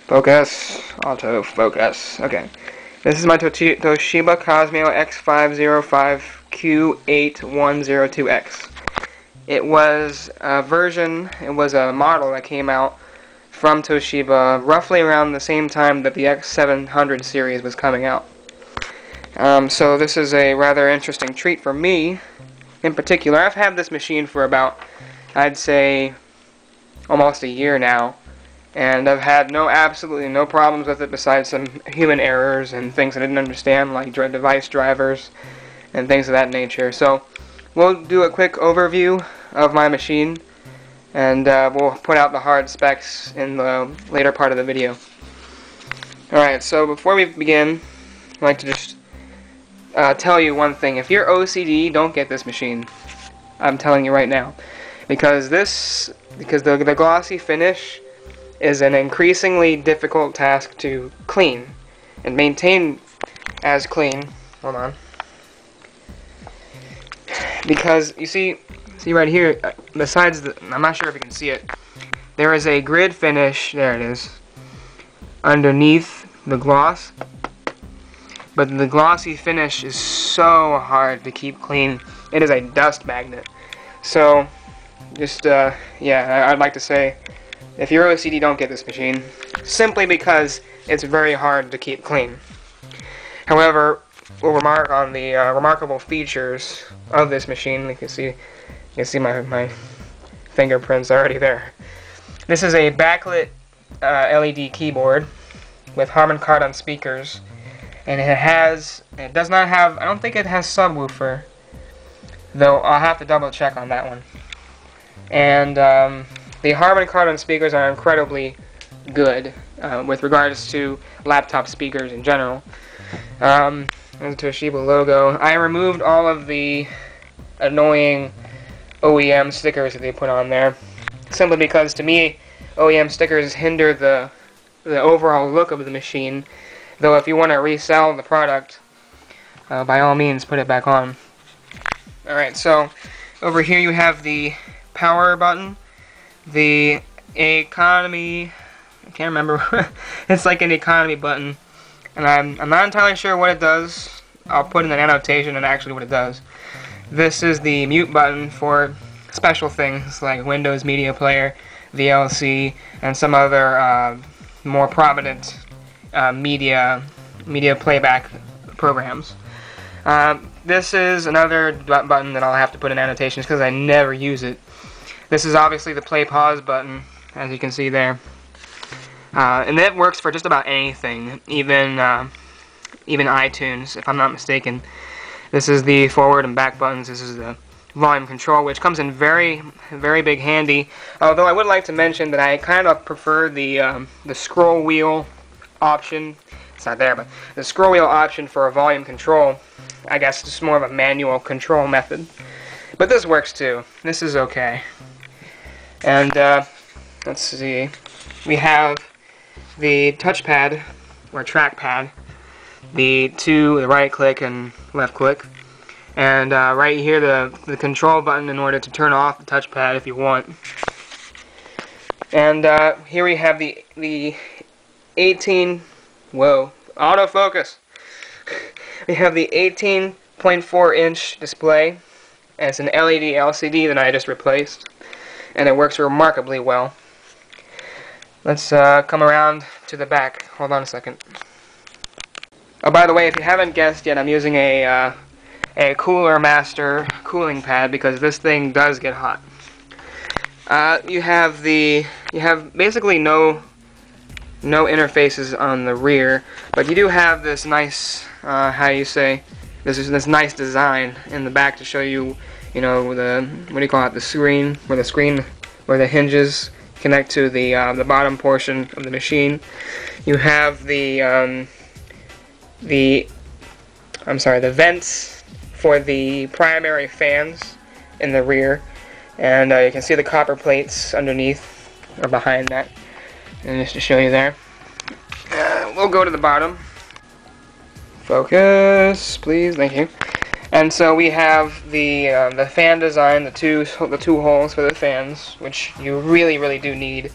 Focus. Autofocus. Okay. This is my Toshiba Qosmio X505-Q8102X. It was a model that came out from Toshiba roughly around the same time that the X700 series was coming out. So this is a rather interesting treat for me in particular. I've had this machine for about, I'd say, almost a year now. And I've had absolutely no problems with it besides some human errors and things I didn't understand, like device drivers and things of that nature. So we'll do a quick overview of my machine, and we'll put out the hard specs in the later part of the video. Alright, so before we begin, I'd like to just tell you one thing. If you're OCD, don't get this machine. I'm telling you right now. Because the glossy finish is an increasingly difficult task to clean and maintain as clean. Hold on. Because you see right here, besides I'm not sure if you can see it, there is a grid finish, there it is, underneath the gloss. But the glossy finish is so hard to keep clean. It is a dust magnet. So just yeah, I'd like to say, if you're OCD, don't get this machine, simply because it's very hard to keep clean. However, we'll remark on the remarkable features of this machine. You can see my fingerprints already there. This is a backlit LED keyboard with Harman kardon speakers, and it does not have, I don't think it has subwoofer, though I'll have to double check on that one. And the Harman kardon speakers are incredibly good with regards to laptop speakers in general. There's a Toshiba logo. I removed all of the annoying OEM stickers that they put on there, simply because to me OEM stickers hinder the overall look of the machine. Though if you want to resell the product, by all means put it back on. Alright, so over here you have the power button. The economy, I can't remember, it's like an economy button, and I'm not entirely sure what it does. I'll put in an annotation and actually what it does. This is the mute button for special things like Windows Media Player, VLC, and some other more prominent media playback programs. This is another button that I'll have to put in annotations because I never use it. This is obviously the play-pause button, as you can see there. And it works for just about anything, even iTunes, if I'm not mistaken. This is the forward and back buttons. This is the volume control, which comes in very, very big handy. Although I would like to mention that I kind of prefer the scroll wheel option. It's not there, but the scroll wheel option for a volume control. I guess it's more of a manual control method. But this works too. This is okay. And let's see, we have the touchpad or trackpad, the right click and left click, and right here the control button in order to turn off the touchpad if you want. And here we have the 18, whoa, autofocus. We have the 18.4-inch display, and it's an LED LCD that I just replaced, and it works remarkably well. Let's come around to the back. Hold on a second. Oh, by the way, if you haven't guessed yet, I'm using a Cooler Master cooling pad because this thing does get hot. You have basically no interfaces on the rear, but you do have this nice this nice design in the back to show you, the the screen, where the hinges connect to the bottom portion of the machine. You have the vents for the primary fans in the rear, and you can see the copper plates underneath or behind that. And just to show you there, we'll go to the bottom. Focus, please. Thank you. And so we have the fan design, the two holes for the fans, which you really do need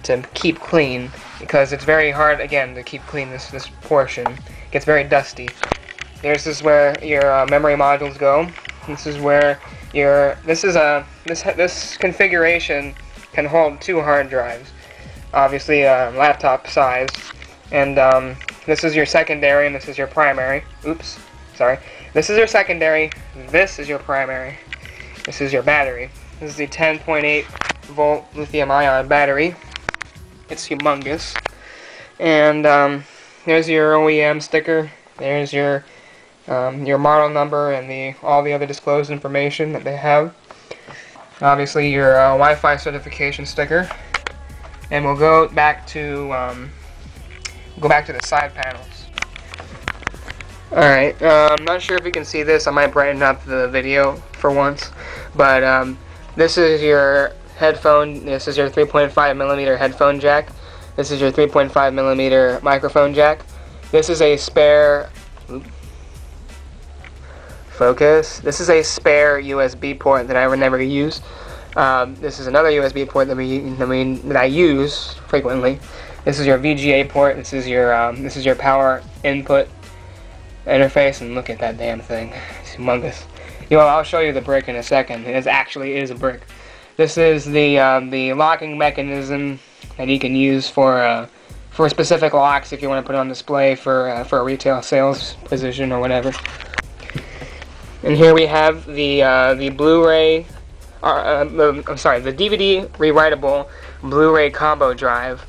to keep clean, because it's very hard, again, to keep clean this portion. It gets very dusty. This is where your memory modules go. This is where your this configuration can hold 2 hard drives, obviously laptop size, and this is your secondary and this is your primary. Oops, sorry. This is your secondary. This is your primary. This is your battery. This is the 10.8 volt lithium-ion battery. It's humongous. And there's your OEM sticker. There's your model number and all the other disclosed information that they have. Obviously your Wi-Fi certification sticker. And we'll go back to the side panels. Alright, I'm not sure if you can see this. I might brighten up the video for once. But this is your headphone. This is your 3.5mm headphone jack. This is your 3.5mm microphone jack. This is a spare... Focus. This is a spare USB port that I would never use. This is another USB port that I use frequently. This is your VGA port. This is your power input interface, and look at that damn thing. It's humongous. I'll show you the brick in a second. It actually is a brick. This is the locking mechanism that you can use for specific locks if you want to put it on display for a retail sales position or whatever. And here we have the Blu-ray, the DVD rewritable Blu-ray combo drive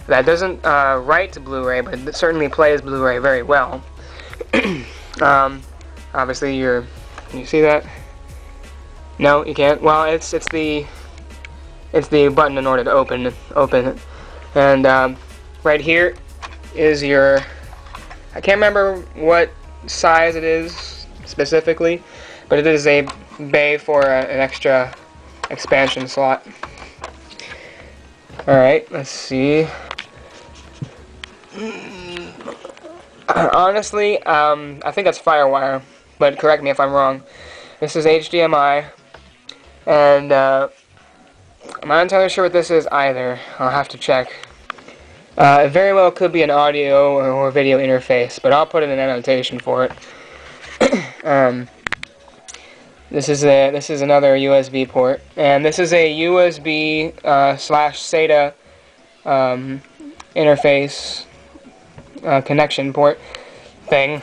that doesn't write to Blu-ray, but it certainly plays Blu-ray very well. Obviously, can you see that? No, you can't. Well, it's the button in order to open it. And right here is your, I can't remember what size it is specifically, but it is a bay for an extra expansion slot. Alright, let's see. Honestly, I think that's FireWire, but correct me if I'm wrong. This is HDMI, and I'm not entirely sure what this is either. I'll have to check. It very well could be an audio or video interface, but I'll put in an annotation for it. This is another USB port, and this is a USB slash SATA interface connection port thing.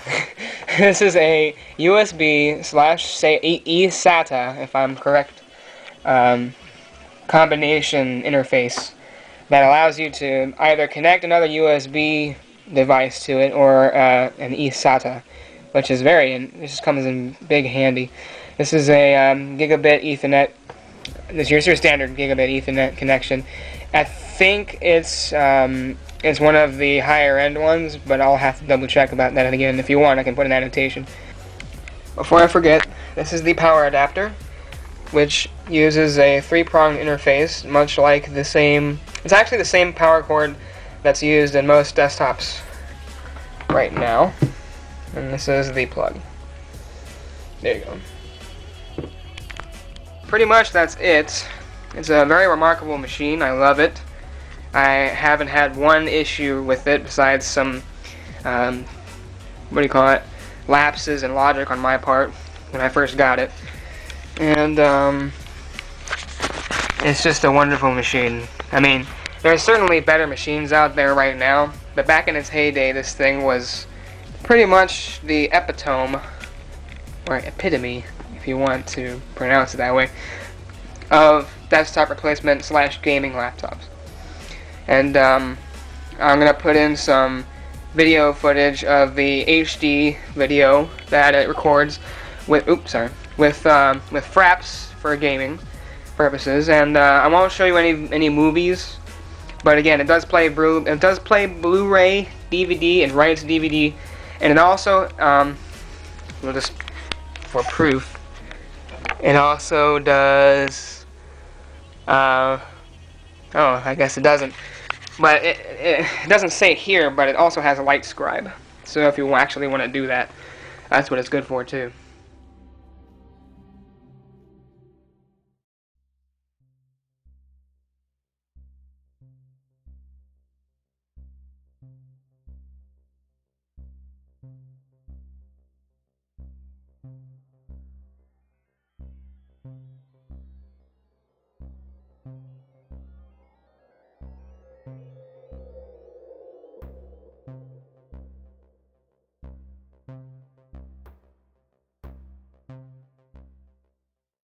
This is a USB slash eSATA, if I'm correct, combination interface that allows you to either connect another USB device to it or an eSATA, which is this just comes in big handy. This is a gigabit Ethernet. This is your standard gigabit Ethernet connection. I think it's one of the higher end ones, but I'll have to double check about that again. If you want, I can put an annotation. Before I forget, this is the power adapter, which uses a 3-pronged interface, much like the same. It's actually the same power cord that's used in most desktops right now. And this is the plug. There you go. Pretty much that's it. It's a very remarkable machine. I love it. I haven't had one issue with it besides some, lapses in logic on my part when I first got it. And it's just a wonderful machine. I mean, there's certainly better machines out there right now, but back in its heyday, this thing was pretty much the epitome, or epitome, if you want to pronounce it that way, of desktop replacement slash gaming laptops. And I'm gonna put in some video footage of the HD video that it records with fraps for gaming purposes, and I won't show you any movies, but again, it does play Blu-ray, DVD, and writes DVD, and it also just for proof, it also does oh, I guess it doesn't, but it doesn't say here, but it also has a light scribe, so if you actually want to do that, that's what it's good for too.